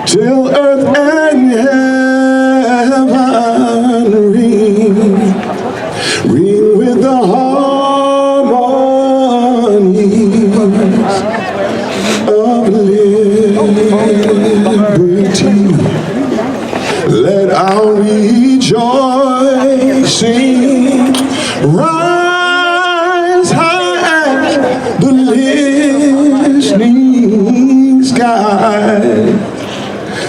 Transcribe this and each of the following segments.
Till earth and heaven ring with the harmonies of liberty. Let our rejoicing rise high as the listening sky.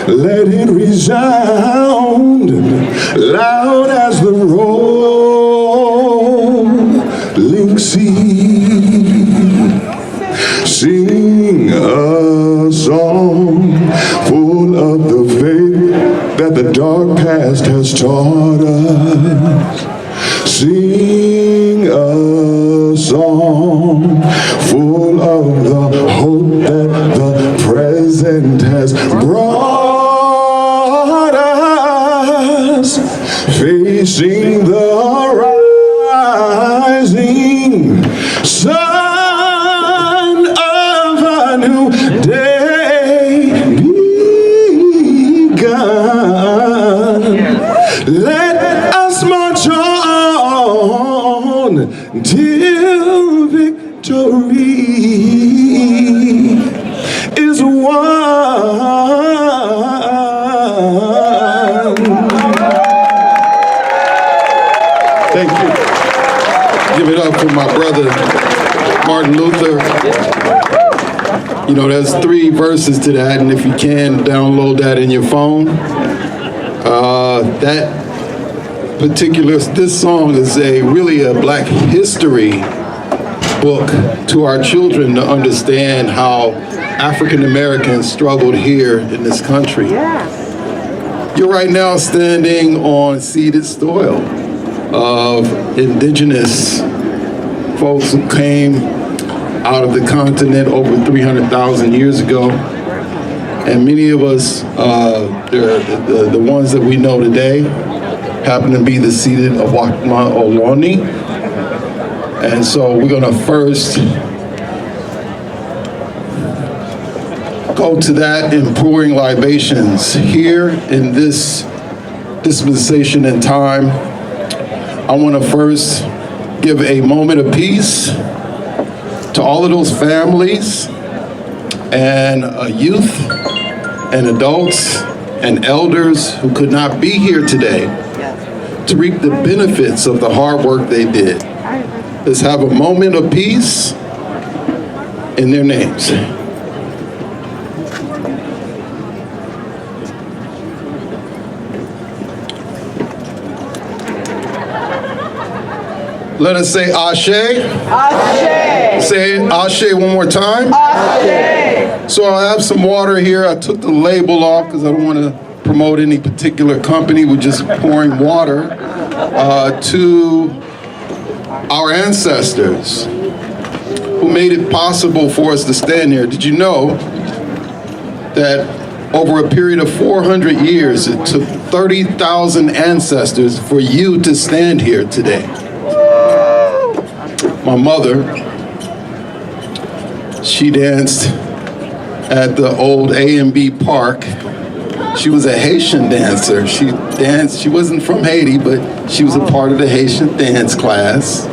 Let it resound loud as the rolling sea. Sing a song full of the faith that the dark past has taught us. Sing a song full of the hope that the present has brought. Facing the rising sun of a new day begun. Let us march on till victory is won. Thank you. Give it up for my brother, Martin Luther. You know, there's 3 verses to that, and if you can, download that in your phone. This song is really a Black history book to our children to understand how African Americans struggled here in this country. You're right now standing on ceded soil of indigenous folks who came out of the continent over 300,000 years ago. And many of us, the ones that we know today, happen to be the seated of Wakma Oloni. And so we're gonna first go to that in pouring libations. Here in this dispensation in time, I want to first give a moment of peace to all of those families and youth and adults and elders who could not be here today to reap the benefits of the hard work they did. Let's have a moment of peace in their names. Let us say Ashe. Ashe. Say Ashe one more time. Ashe. So I have some water here. I took the label off because I don't want to promote any particular company. We're just pouring water to our ancestors who made it possible for us to stand here. Did you know that over a period of 400 years, it took 30,000 ancestors for you to stand here today? My mother, she danced at the old A&B Park. She was a Haitian dancer. She danced, she wasn't from Haiti, but she was a part of the Haitian dance class.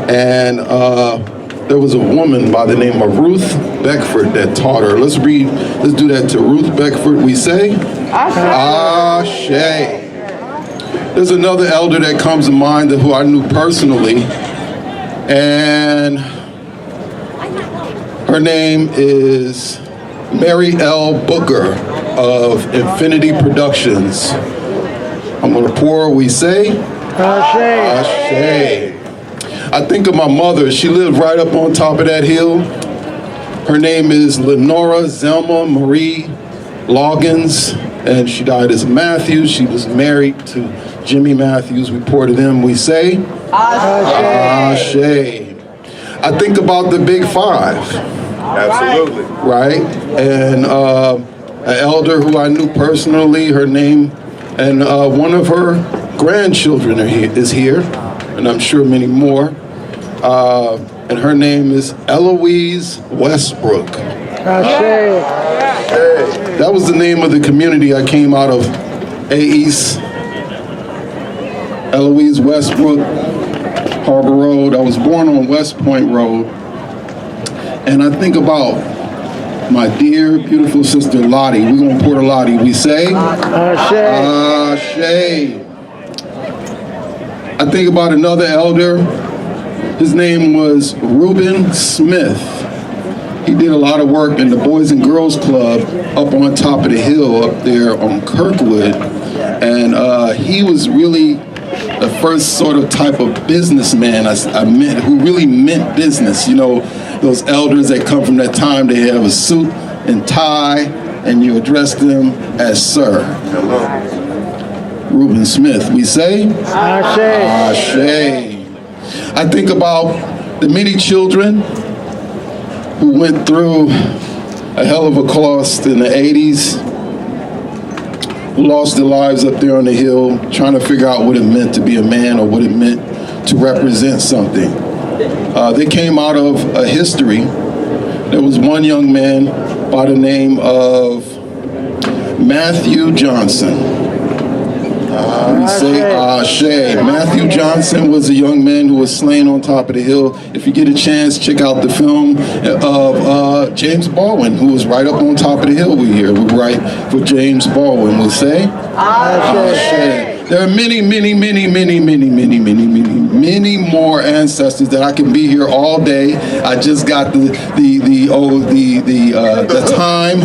And there was a woman by the name of Ruth Beckford that taught her. Let's do that to Ruth Beckford. We say, Ashe. There's another elder that comes to mind who I knew personally, and her name is Mary L. Booker. of Infinity Productions. I'm gonna pour, we say, Ashe. I think of my mother. She lived right up on top of that hill. Her name is Lenora Zelma Marie Loggins, and she died as Matthews. She was married to Jimmy Matthews. We pour to them, we say, Ashe. I think about the Big Five. Absolutely. Right? And an elder who I knew personally, her name, and one of her grandchildren is here, and I'm sure many more. And her name is Eloise Westbrook. That was the name of the community I came out of, A-East. Eloise Westbrook, Harbor Road. I was born on West Point Road. And I think about my dear, beautiful sister Lottie. We're gonna pour to Lottie. We say, Ashe. I think about another elder. His name was Reuben Smith. He did a lot of work in the Boys and Girls Club up on top of the hill up there on Kirkwood. And he was really the first sort of type of businessman I met, who really meant business. You know, those elders that come from that time, they have a suit and tie, and you address them as sir. Reuben Smith, we say? Ashe. I think about the many children who went through a hell of a cost in the 80s, who lost their lives up there on the hill, trying to figure out what it meant to be a man or what it meant to represent something. They came out of a history. There was one young man by the name of Matthew Johnson. We say Ashe. Matthew Johnson was a young man who was slain on top of the hill. If you get a chance, check out the film of James Baldwin, who was right up on top of the hill we write for James Baldwin. We'll say Ashe. There are many more ancestors that I can be here all day. I just got the time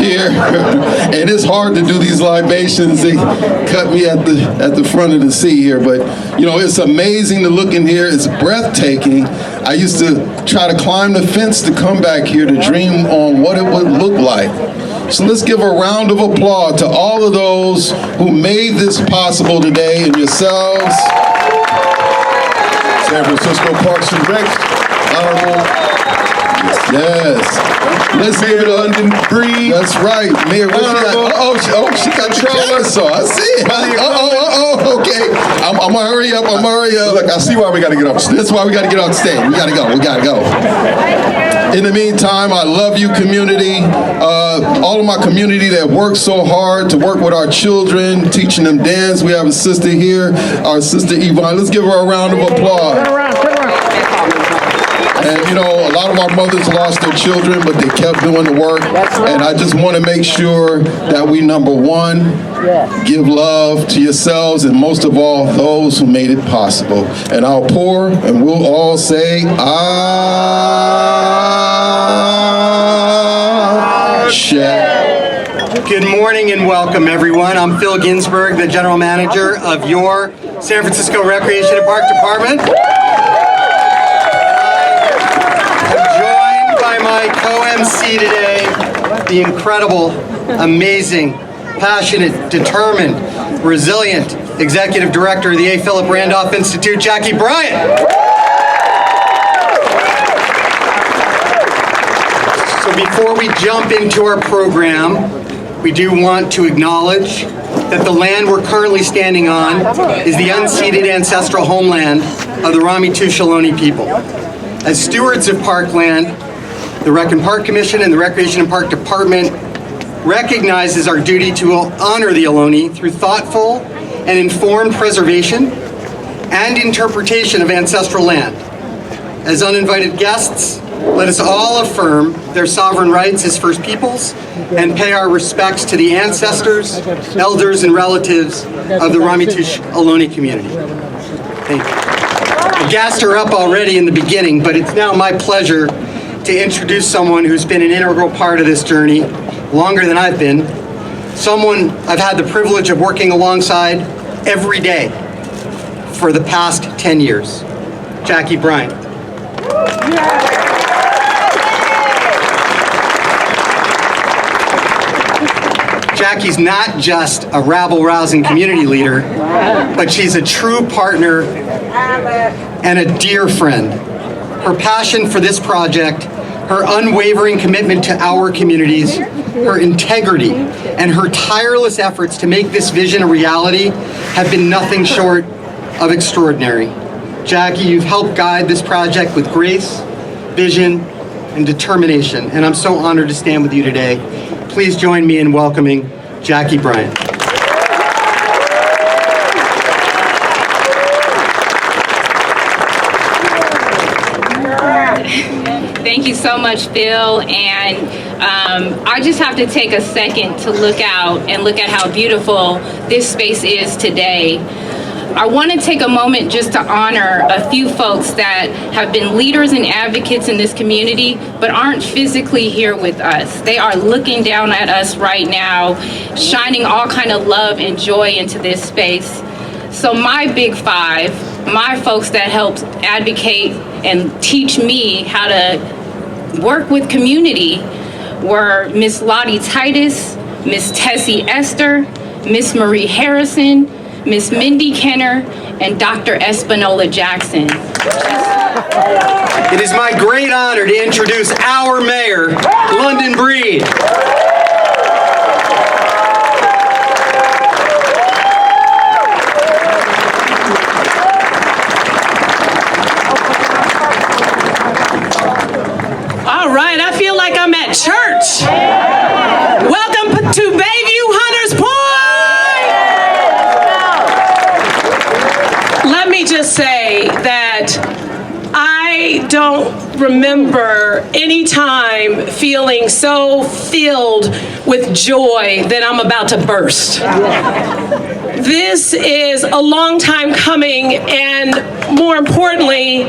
here, and it's hard to do these libations. They cut me at the front of the sea here, but you know, it's amazing to look in here. It's breathtaking. I used to try to climb the fence to come back here to dream on what it would look like. So let's give a round of applause to all of those who made this possible today, and yourselves. San Francisco Parks and Rec. Yes. Let's give it a breathe. That's right. Mayor, what she got? She got the jacket, so I see it. Okay. I'm gonna hurry up. Look, I see why we gotta get up. That's why we gotta get on stage. We gotta go. In the meantime, I love you, community. All of my community that works so hard to work with our children, teaching them dance. We have a sister here, our sister Yvonne. Let's give her a round of applause. And you know, a lot of our mothers lost their children, but they kept doing the work. And I just want to make sure that we, number one, give love to yourselves, and most of all, those who made it possible. And I'll pour, and we'll all say, Ashe. Good morning and welcome, everyone. I'm Phil Ginsberg, the General Manager of your San Francisco Recreation and Park Department. My co-MC today, the incredible, amazing, passionate, determined, resilient Executive Director of the A. Philip Randolph Institute, Jackie Bryant. So before we jump into our program, we do want to acknowledge that the land we're currently standing on is the unceded ancestral homeland of the Ramaytush Ohlone people. As stewards of parkland, the Rec and Park Commission and the Recreation and Park Department recognizes our duty to honor the Ohlone through thoughtful and informed preservation and interpretation of ancestral land. As uninvited guests, let us all affirm their sovereign rights as First Peoples and pay our respects to the ancestors, elders, and relatives of the Ramaytush Ohlone community. Thank you. The guests are up already in the beginning, but it's now my pleasure to introduce someone who's been an integral part of this journey, longer than I've been, someone I've had the privilege of working alongside every day for the past 10 years, Jackie Bryant. Jackie's not just a rabble-rousing community leader, but she's a true partner and a dear friend. Her passion for this project, her unwavering commitment to our communities, her integrity, and her tireless efforts to make this vision a reality have been nothing short of extraordinary. Jackie, you've helped guide this project with grace, vision, and determination, and I'm so honored to stand with you today. Please join me in welcoming Jackie Bryant. Thank you so much, Phil. And I just have to take a second to look out and look at how beautiful this space is today. I want to take a moment just to honor a few folks that have been leaders and advocates in this community, but aren't physically here with us. They are looking down at us right now, shining all kind of love and joy into this space. So my big five, my folks that helped advocate and teach me how to work with community were Miss Lottie Titus, Miss Tessie Esther, Miss Marie Harrison, Miss Mindy Kenner, and Dr. Espanola Jackson. It is my great honor to introduce our mayor, London Breed. All right, I feel like I'm at church. Welcome to Bayview Hunters Point. Let me just say that I don't remember any time feeling so filled with joy that I'm about to burst. This is a long time coming, and more importantly,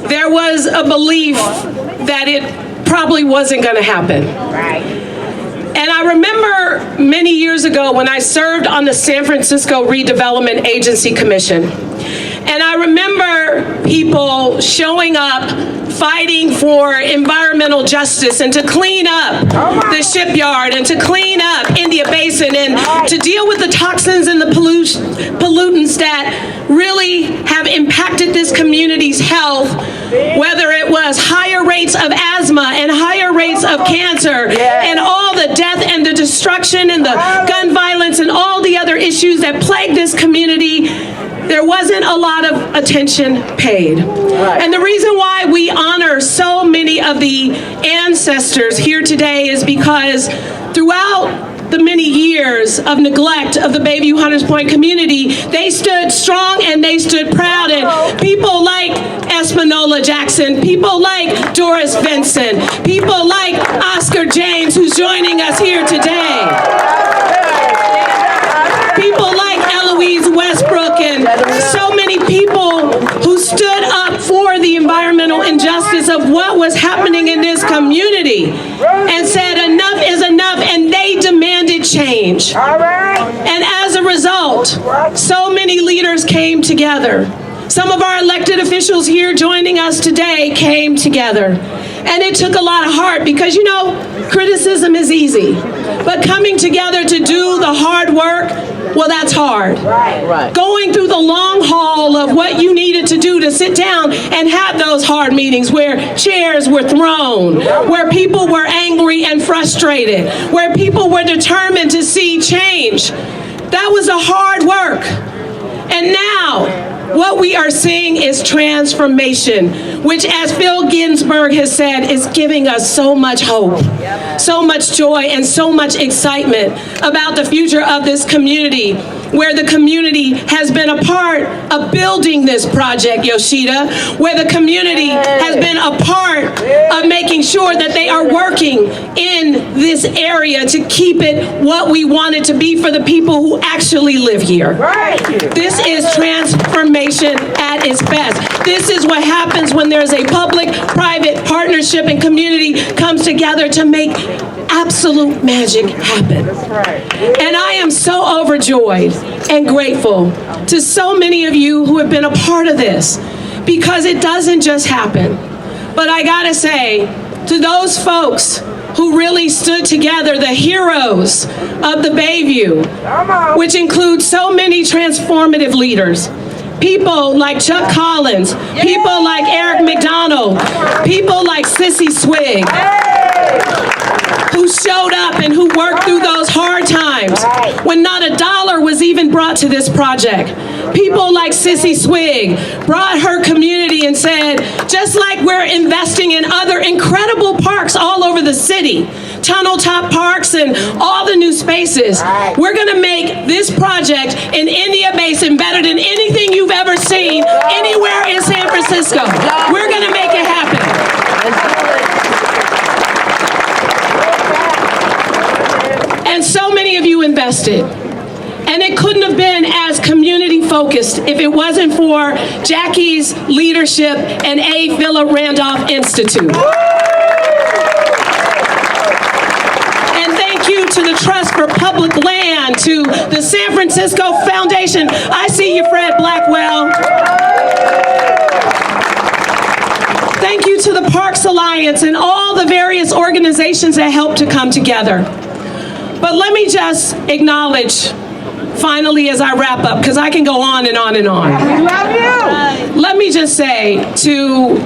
there was a belief that it probably wasn't going to happen. And I remember many years ago when I served on the San Francisco Redevelopment Agency Commission. And I remember people showing up, fighting for environmental justice and to clean up the shipyard and to clean up India Basin and to deal with the toxins and the pollutants that really have impacted this community's health, whether it was higher rates of asthma and higher rates of cancer and all the death and the destruction and the gun violence and all the other issues that plague this community. There wasn't a lot of attention paid. And the reason why we honor so many of the ancestors here today is because throughout the many years of neglect of the Bayview Hunters Point community, they stood strong and they stood proud. And people like Espanola Jackson, people like Doris Benson, people like Oscar James, who's joining us here today, people like Eloise Westbrook, and so many people who stood up for the environmental injustice of what was happening in this community and said enough is enough, and they demanded change. And as a result, so many leaders came together. Some of our elected officials here joining us today came together. And it took a lot of heart because, you know, criticism is easy. But coming together to do the hard work, well, that's hard. Going through the long haul of what you needed to do to sit down and have those hard meetings where chairs were thrown, where people were angry and frustrated, where people were determined to see change. That was a hard work. And now, what we are seeing is transformation, which, as Phil Ginsburg has said, is giving us so much hope, so much joy, and so much excitement about the future of this community, where the community has been a part of building this project, Yoshida, where the community has been a part of making sure that they are working in this area to keep it what we want it to be for the people who actually live here. This is transformation at its best. This is what happens when there's a public-private partnership and community comes together to make absolute magic happen. And I am so overjoyed and grateful to so many of you who have been a part of this, because it doesn't just happen. But I gotta say, to those folks who really stood together, the heroes of the Bayview, which include so many transformative leaders, people like Chuck Collins, people like Eric McDonald, people like Sissy Swig, who showed up and who worked through those hard times when not a dollar was even brought to this project. People like Sissy Swig brought her community and said, just like we're investing in other incredible parks all over the city, tunnel top parks and all the new spaces, we're gonna make this project in India Basin better than anything you've ever seen anywhere in San Francisco. We're gonna make it happen. And so many of you invested. And it couldn't have been as community focused if it wasn't for Jackie's leadership and A. Philip Randolph Institute. And thank you to the Trust for Public Land, to the San Francisco Foundation. I see you, Fred Blackwell. Thank you to the Parks Alliance and all the various organizations that helped to come together. But let me just acknowledge, finally, as I wrap up, because I can go on and on and on. We love you. Let me just say to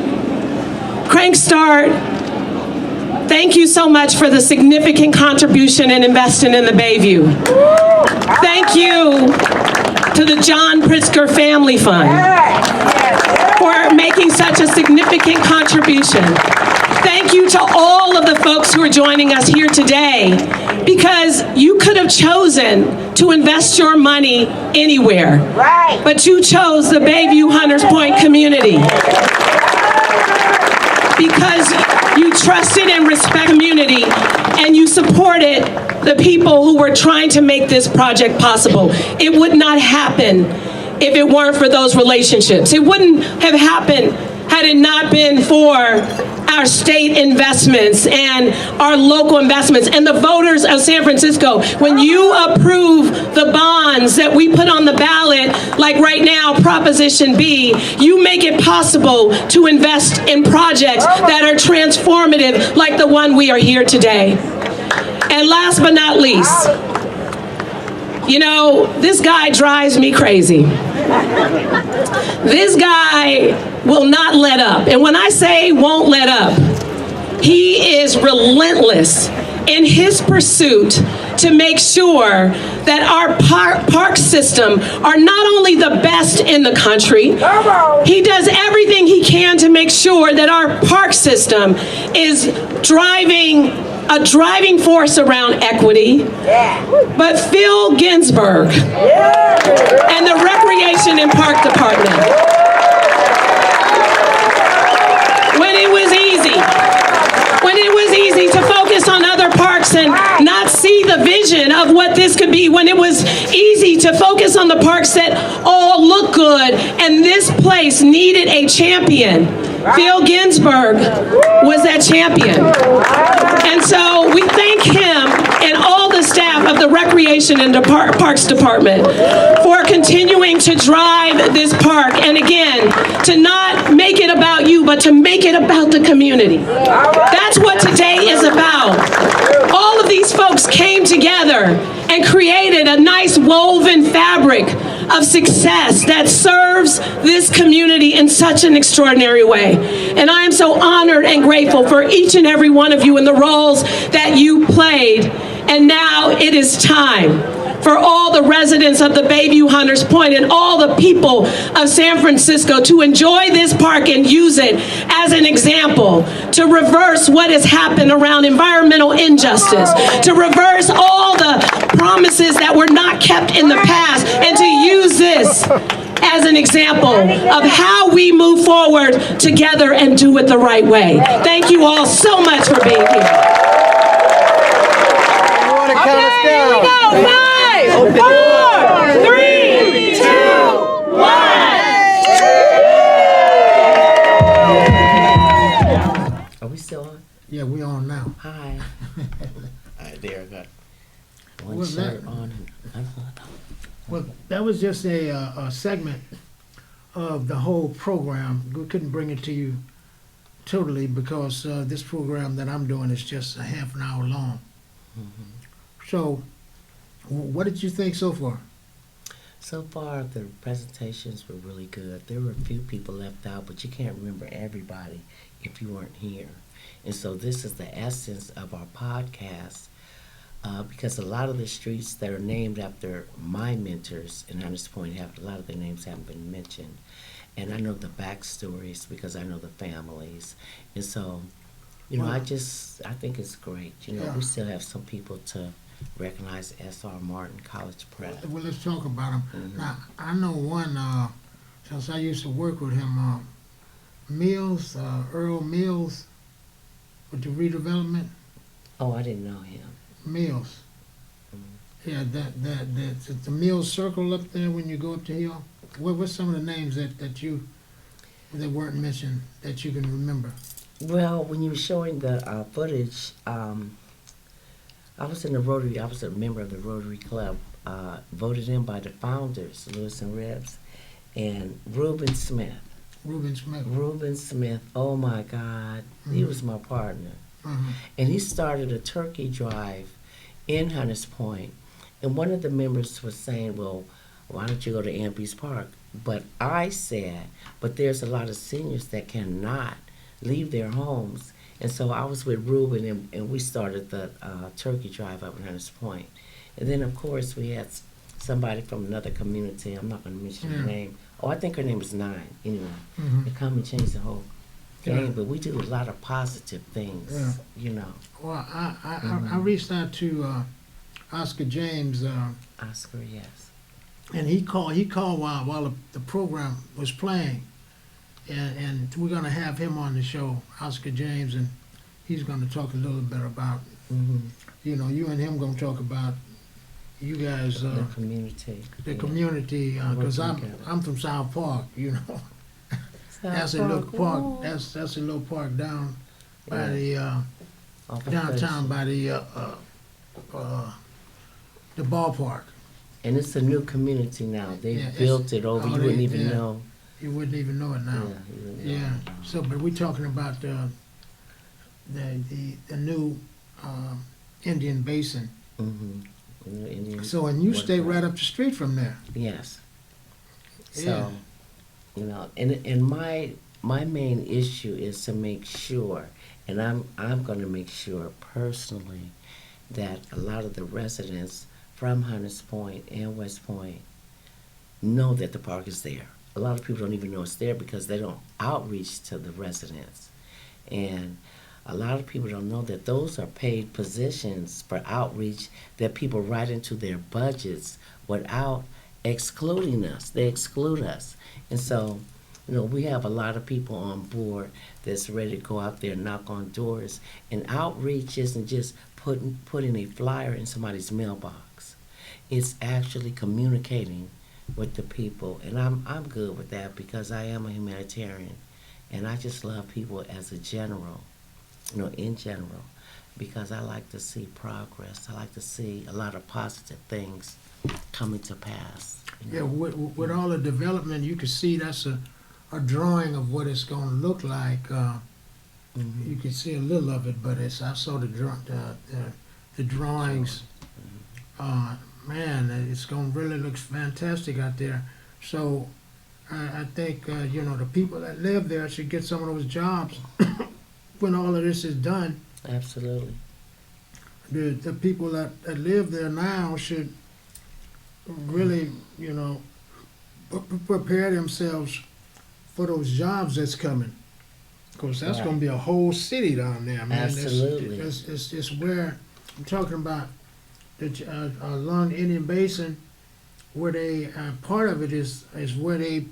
Crankstart, thank you so much for the significant contribution and investing in the Bayview. Thank you to the John Pritzker Family Fund for making such a significant contribution. Thank you to all of the folks who are joining us here today, because you could have chosen to invest your money anywhere, but you chose the Bayview Hunters Point community because you trusted and respect community, and you supported the people who were trying to make this project possible. It would not happen if it weren't for those relationships. It wouldn't have happened had it not been for our state investments and our local investments and the voters of San Francisco. When you approve the bonds that we put on the ballot, like right now, Proposition B, you make it possible to invest in projects that are transformative, like the one we are here today. And last but not least, you know, this guy drives me crazy. This guy will not let up. And when I say won't let up, he is relentless in his pursuit to make sure that our park system are not only the best in the country, he does everything he can to make sure that our park system is a driving force around equity. But Phil Ginsburg and the Recreation and Park Department, when it was easy to focus on other parks and not see the vision of what this could be, when it was easy to focus on the parks that all look good and this place needed a champion, Phil Ginsburg was that champion. And so we thank him and all the staff of the Recreation and Parks Department for continuing to drive this park, and again, to not make it about you, but to make it about the community. That's what today is about. All of these folks came together and created a nice woven fabric of success that serves this community in such an extraordinary way. And I am so honored and grateful for each and every one of you in the roles that you played. And now it is time for all the residents of the Bayview Hunters Point and all the people of San Francisco to enjoy this park and use it as an example to reverse what has happened around environmental injustice, to reverse all the promises that were not kept in the past, and to use this as an example of how we move forward together and do it the right way. Thank you all so much for being here. Okay, here we go. 5, 4, 3, 2, 1. Are we still on? Yeah, we on now. Hi. Well, shirt that- on. Well, that was just a segment of the whole program. We couldn't bring it to you totally because this program that I'm doing is just a half an hour long. So, what did you think so far? So far, the presentations were really good. There were a few people left out, but you can't remember everybody if you weren't here. And so this is the essence of our podcast, because a lot of the streets that are named after my mentors in Hunters Point, a lot of their names haven't been mentioned. And I know the backstories because I know the families. And so, I think it's great. Yeah. We still have some people to recognize S.R. Martin College Prep. Well, let's talk about him. Mhm. Now, I know one, since I used to work with him, Mills, Earl Mills, with the redevelopment. Oh, I didn't know him. Mills. Yeah, that the Mills Circle up there when you go up the hill. What's some of the names that weren't mentioned that you can remember? Well, when you were showing the footage, I was in the Rotary. I was a member of the Rotary Club, voted in by the founders, Lewis and Rebs, and Reuben Smith. Reuben Smith. Reuben Smith. Oh my God, he was my partner, and he started a turkey drive in Hunters Point. And one of the members was saying, "Well, why don't you go to Amby's Park?" But I said, "But there's a lot of seniors that cannot leave their homes." And so I was with Reuben, and we started the turkey drive up in Hunters Point. And then, of course, we had somebody from another community. I'm not going to mention her name. Oh, I think her name was Nine, anyway. They come and change the whole game. But we do a lot of positive things, Well, I reached out to Oscar James, Oscar, yes. and he called while the program was playing. And we're going to have him on the show, Oscar James, and he's going to talk a little bit about, you and him going to talk about you guys, The community. the community, because I'm from South Park, That's a little park. That's a little park down by the downtown by the ballpark. And it's a new community now. They Yeah, built it over. You wouldn't even know. You wouldn't even know it now. you wouldn't know. Yeah. So, but we're talking about the new Indian Basin. Indian So, and you stay Waterfront. right up the street from there. Yes. Yeah. So, and my main issue is to make sure, and I'm going to make sure personally, that a lot of the residents from Hunters Point and West Point know that the park is there. A lot of people don't even know it's there because they don't outreach to the residents. And a lot of people don't know that those are paid positions for outreach that people write into their budgets without excluding us. They exclude us. And so, we have a lot of people on board that's ready to go out there and knock on doors. And outreach isn't just putting a flyer in somebody's mailbox. It's actually communicating with the people, and I'm good with that because I am a humanitarian, and I just love people as a general, in general, because I like to see progress. I like to see a lot of positive things coming to pass. Yeah, with all the development, you can see that's a drawing of what it's going to look like. You can see a little of it, but I saw the drawings. Man, it's going to really look fantastic out there. So I think, the people that live there should get some of those jobs when all of this is done. Absolutely. The people that live there now should really, prepare themselves for those jobs that's coming. Because that's going to be a whole city down there, man. Absolutely. It's where, I'm talking about the along the Indian Basin, where they, part of it is where they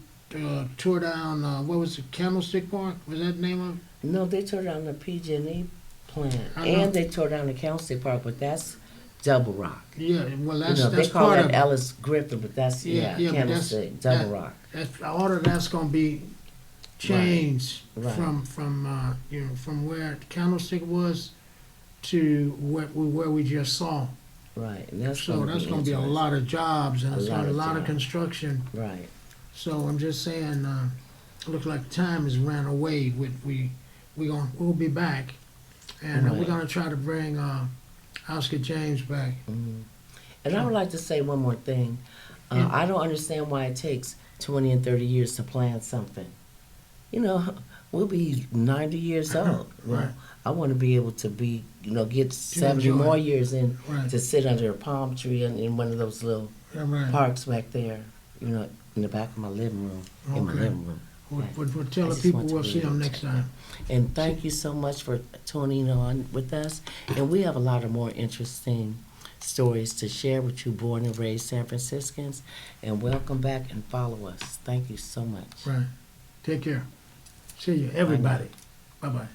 tore down, what was it, Candlestick Park? Was that the name of it? No, they tore down the PG&E plant, I know. and they tore down the Candlestick Park, but that's Double Rock. Yeah, well, that's they call part that of it. Ellis Griffin, but that's Yeah, but Candlestick, Double Rock. All of that's going to be changed Right. from where Candlestick was to where we just saw. Right, and that's So that's gonna be a interesting. lot of jobs and A it's lot gonna be a of lot of jobs. construction. Right. So I'm just saying, look like time has ran away. We'll be back, and we're Right. gonna try to bring Oscar James back. And I would like to say one more thing. Yeah. I don't understand why it takes 20 and 30 years to plan something. You know, we'll be 90 years old. Well, Right. I want to be able to be, get 70 enjoy. more years in Right. to sit under a palm tree in one of those little Yeah, right. parks back there, in the back of my living room, in my Okay. living room. We'll tell I the just people want to we'll see them really next time. And thank you so much for tuning on with us. And we have a lot of more interesting stories to share with you, born and raised San Franciscans. And welcome back and follow us. Thank you so much. Right. Take care. See you, everybody. Bye-bye.